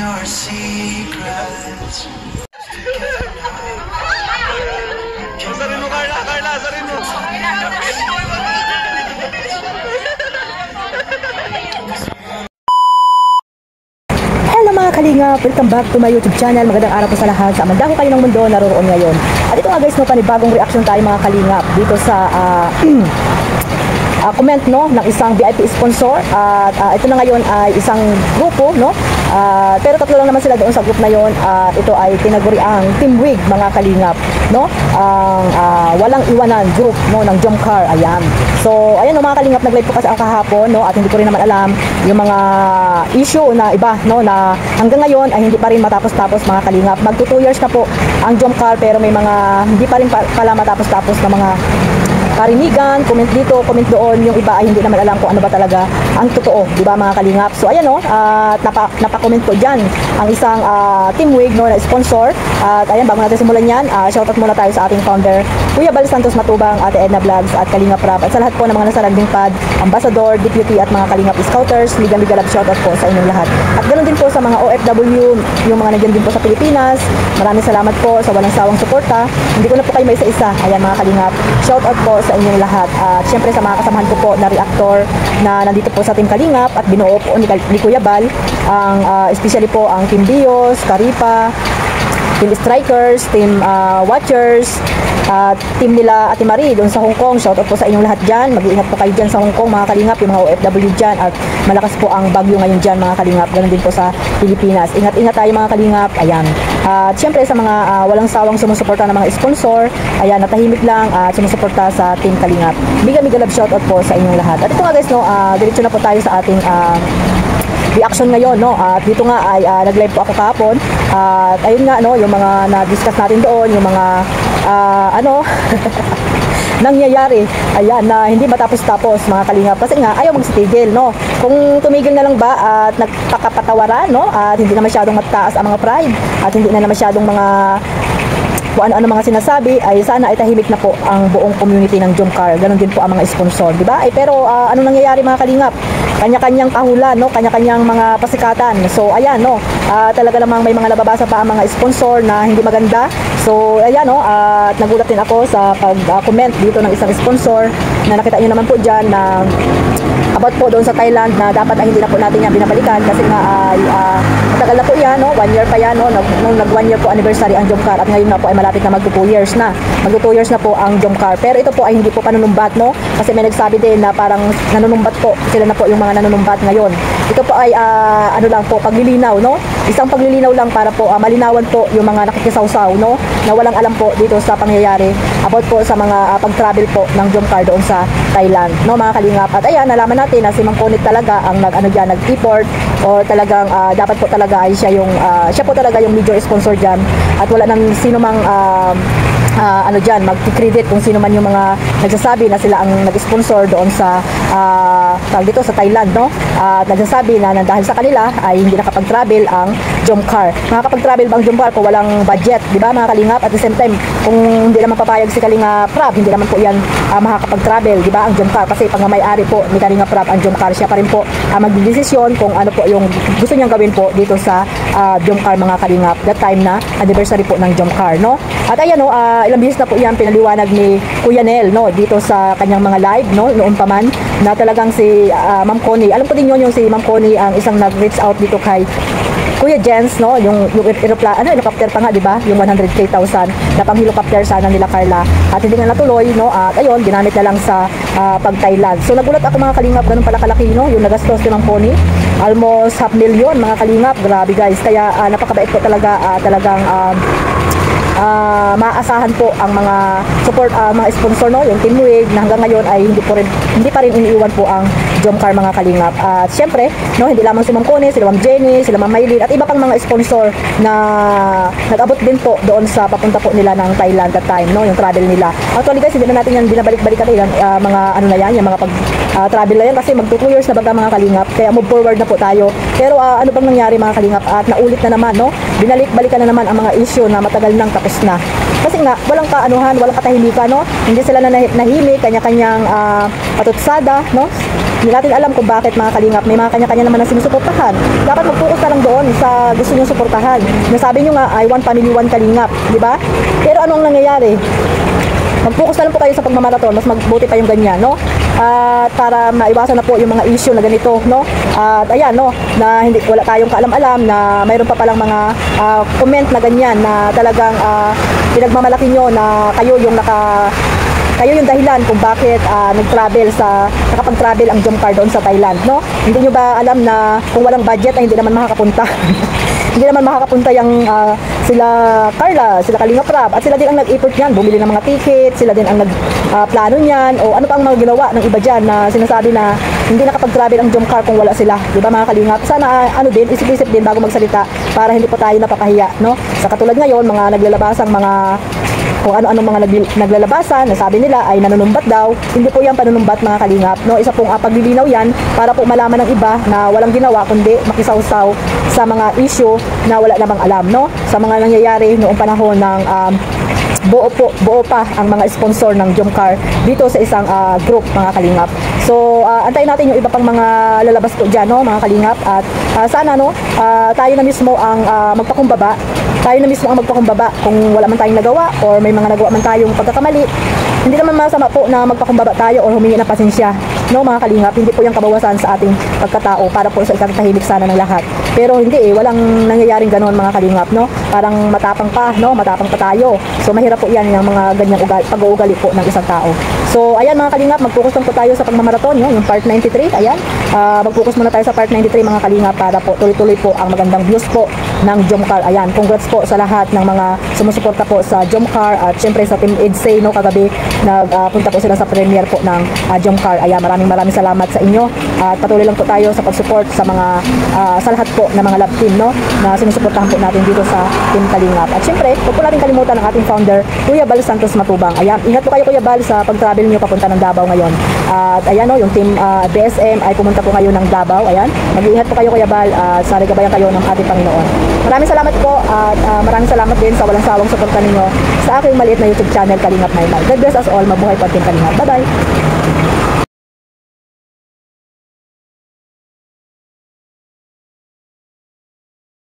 your secrets. Asarin mo, Carla, asarin mo. Hello mga kalingap! Welcome back to my YouTube channel. Magandang araw po sa lahat. Sa mandako kayo ng mundo naroon ngayon. At ito nga guys, no, panibagong reaction tayo mga kalingap dito sa comment no ng isang VIP sponsor. At ito na ngayon ay isang grupo, no? Pero tatlo lang naman sila doon sa group na yon. At ito ay tinaguri ang Team Wig mga kalingap, no? Ang walang iwanan group, no, ng Jomcar. Ayan. So, ayan no, mga kalingap, nag-live po kasi ako kahapon, no? At hindi ko rin naman alam yung mga issue na iba, no, na hanggang ngayon ay hindi pa rin matapos-tapos mga kalingap. Magto 2 years na po ang Jomcar, pero may mga hindi pa rin pala matapos-tapos na mga karinigan, comment dito, comment doon. Yung iba ay hindi naman alam kung ano ba talaga ang totoo, di ba mga kalingap? So ayan no, napa-comment po dyan ang isang Team Wig, no, na sponsor. At ayan, bago natin simulan yan, shoutout muna tayo sa ating founder Kuya Bal Santos Matubang, Ate Edna Vlogs at Kalingap Rap, at sa lahat po ng mga nasa landing pad, ambassador, deputy at mga Kalingap Scouters. Ligang shoutout po sa inyong lahat. At ganoon din po sa mga OFW, yung mga nandiyan din po sa Pilipinas. Maraming salamat po sa walang sawang suporta. Hindi ko na po kayo may isa-isa. Ayan mga Kalingap, shoutout po sa inyong lahat. At syempre sa mga kasamahan ko po na reactor na nandito po sa Team Kalingap at binuo po ni Kuya Bal, ang especially po ang Team Dios, Karipa, Team Strikers, Team Watchers, team nila Ate Marie doon sa Hong Kong. Shoutout po sa inyong lahat dyan. Mag-iingat po kayo dyan sa Hong Kong mga kalingap, yung mga OFW dyan. At malakas po ang bagyo ngayon dyan mga kalingap. Ganun din po sa Pilipinas. Ingat-ingat tayo mga kalingap. Ayan. At syempre sa mga walang sawang sumusuporta ng mga sponsor, ayan, natahimik lang at sumusuporta sa Team Kalingap. Biga love shoutout po sa inyong lahat. At ito nga guys, no, diretso na po tayo sa ating reaction ngayon, no. At dito nga ay nag-live po ako kahapon. At ayun nga, no, yung mga na-discuss natin doon, yung mga nangyayari, ayan, na hindi matapos-tapos mga kalingap, kasi nga ayaw magsitigil, no. Kung tumigil na lang ba at nagpakapatawaran, no, at hindi na masyadong mataas ang mga pride at hindi na masyadong mga kung ano-ano mga sinasabi, ay sana ay tahimik na po ang buong community ng Jomcar. Ganon din po ang mga sponsor, di ba? Pero ano nangyayari mga kalingap? Kanya-kanyang kahulan, no? Kanya-kanyang mga pasikatan. So ayan, no, talaga namang may mga nababasa pa ang mga sponsor na hindi maganda. So ayan, no, at nagulat din ako sa pag-comment dito ng isang sponsor na nakita niyo naman po dyan na about po doon sa Thailand na dapat ay hindi na po natin yan binabalikan kasi nga ay matagal na po yan, no? 1 year pa yan, no? Nung nag 1 year po anniversary ang Jomcar, at ngayon na po ay malapit na mag 2 years na. Mag 2 years na po ang Jomcar. Pero ito po ay hindi po panunumbat, no? Kasi may nagsabi din na parang nanunumbat po. Sila na po yung mga nanunumbat ngayon. Ito po ay ano lang po, paglilinaw, no? Isang paglilinaw lang para po malinawan po yung mga nakikisawsaw, no? Na walang alam po dito sa pangyayari about po sa mga pag-travel po ng Jomcar doon sa Thailand, no mga kalingap. At ayan, nalaman natin na si Ma'am Connie talaga ang nag-import, or talagang dapat po talaga ay siya po talaga yung major sponsor dyan, at wala nang sino mang dyan mag-credit kung sino man yung mga nagsasabi na sila ang nag-sponsor doon sa dito sa Thailand, no? At nagsasabi na dahil sa kanila ay hindi nakapag-travel ang Jomcar. Makakapag-travel ba ang Jomcar kung walang budget, di ba mga kalingap? At the same time, kung hindi naman papayag si Kalingap Rap, hindi naman po yan makakapag-travel, di ba, ang Jomcar, kasi pag may-ari po ni Kalingap Rap ang Jomcar, siya pa rin po magdidesisyon kung ano po yung gusto niyang gawin po dito sa Jomcar mga kalingap, that time na anniversary po ng Jomcar, no? At ayan, no, ilang beses na po yan pinaliwanag ni Kuya Nel, no, dito sa kanyang mga live, no, noon pa man, na talagang si Ma'am Connie, alam ko din yun, yung si Ma'am Connie ang isang nag-reach out dito kay Kuya Jens, no, yung helicopter pa nga, di ba, yung 100,000 na pang helicopter sana nila Carla, at hindi nga natuloy, no. At ayun, ginamit na lang sa pag-Thailand. So nagulat ako mga kalingap, ganun pala kalaki, no, yung nagastos ni Ma'am Connie, almost 500,000 mga kalingap. Grabe guys, kaya napakabait po talaga, talagang maasahan po ang mga support, mga sponsor, no, yung Team Wig, na hanggang ngayon ay hindi pa rin iniiwan po ang Jomcar mga kalingap. At syempre, no, hindi lamang si Ma'am Connie, sila Ma'am Jenny, sila Ma'am Maylin, at iba pang mga sponsor na nag-abot din po doon sa papunta po nila ng Thailand that time, no, yung travel nila. Actually guys, hindi na natin yan binabalik-balikan yan, mga ano na yan, yung mga travel na yan, kasi mag 2 years na baga mga kalingap, kaya move forward na po tayo. Pero ano bang nangyari mga kalingap? At naulit na naman, no, binalik-balikan na naman ang mga issue na matagal nang tapos na. Kasi nga, walang kaanuhan, walang katahimikan, no? Hindi sila nahimik, kanya-kanyang patutsada, no? Hindi natin alam kung bakit mga kalingap, may mga kanya-kanya naman na sinusuportahan. Dapat mag-focus na lang doon sa gusto nyo suportahan. Nasabi nyo nga ay one family, one kalingap, di ba? Pero ano ang nangyayari? Mag-focus na lang po kayo sa pagmamaraton, mas magbuti pa yung ganyan, no? At para maiwasan na po yung mga issue na ganito, no? At ayan, no, na hindi wala tayong kaalam-alam na mayroon pa palang mga comment na ganyan na talagang pinagmamalaki nyo na kayo yung dahilan kung bakit nakapag-travel ang Jomcar doon sa Thailand, no? Hindi nyo ba alam na kung walang budget ay hindi naman makakapunta? Hindi naman makakapunta yung sila Carla, sila Kalinga Prab, at sila din ang nag-effort niyan, bumili ng mga ticket, sila din ang nag-plano niyan, o ano pa ang mga ginawa ng iba dyan na sinasabi na hindi nakapag-travel ang Jomcar kung wala sila, di ba mga kalingap? Sana isip-isip din bago magsalita para hindi po tayo napapahiya, no? Sa katulad ngayon, mga naglalabasang mga kung ano-ano mga naglalabasan, nasabi nila ay nanunumbat daw. Hindi po yan panunumbat mga kalingap, no? Isa pong paglilinaw yan para po malaman ng iba na walang ginawa kundi makisawsaw sa mga issue na wala namang alam, no? Sa mga nangyayari noong panahon ng buo pa ang mga sponsor ng Jomcar dito sa isang group mga kalingap. So antayin natin yung iba pang mga lalabas po dyan, no, mga kalingap, at sana, no, tayo na mismo ang magpakumbaba. Tayo na mismo ang magpakumbaba kung wala man tayong nagawa or may mga nagawa man tayong pagkakamali. Hindi naman masama po na magpakumbaba tayo or humingi ng pasensya, no, mga kalingap. Hindi po yung kabawasan sa ating pagkatao para po sa ikatahimik sana ng lahat. Pero hindi walang nangyayaring ganoon mga kalingap, no? Parang matapang pa, no? Matapang pa tayo. So mahirap po yan yung mga ganyang pag-uugali po ng isang tao. So ayan mga kalingap, mag-focus lang po tayo sa pagmamaraton, no? Yung part 93, ayan. Mag-focus muna tayo sa part 93 mga kalingap para po tuloy-tuloy po ang magandang views po ng Jomcar. Ayan, congrats po sa lahat ng mga sumusuporta po sa Jomcar at syempre sa Team EDSA, no, kagabi nagpunta po sila sa premiere po ng Jomcar. Ayan, maraming salamat sa inyo at patuloy lang po tayo sa pag-support sa mga sa lahat po na mga love team, no, na sinusuportahan po natin dito sa Team Kalingap. At syempre, huwag po natin kalimutan ang ating founder, Kuya Bal Santos Matubang. Ayan, ingat po kayo Kuya Bal sa pag-travel niyo papunta ng Davao ngayon. At ayan, no, yung Team BSM ay pumunta po kayo ng Davao. Ayan, mag-iingat po kayo Kuya Bal at sana gabayan kayo ng ating Panginoon. Maraming salamat po at maraming salamat din sa walang sawang suporta ninyo sa aking maliit na YouTube channel Kalingap My Life. God bless us all. Mabuhay po Team Kalingap. Bye-bye!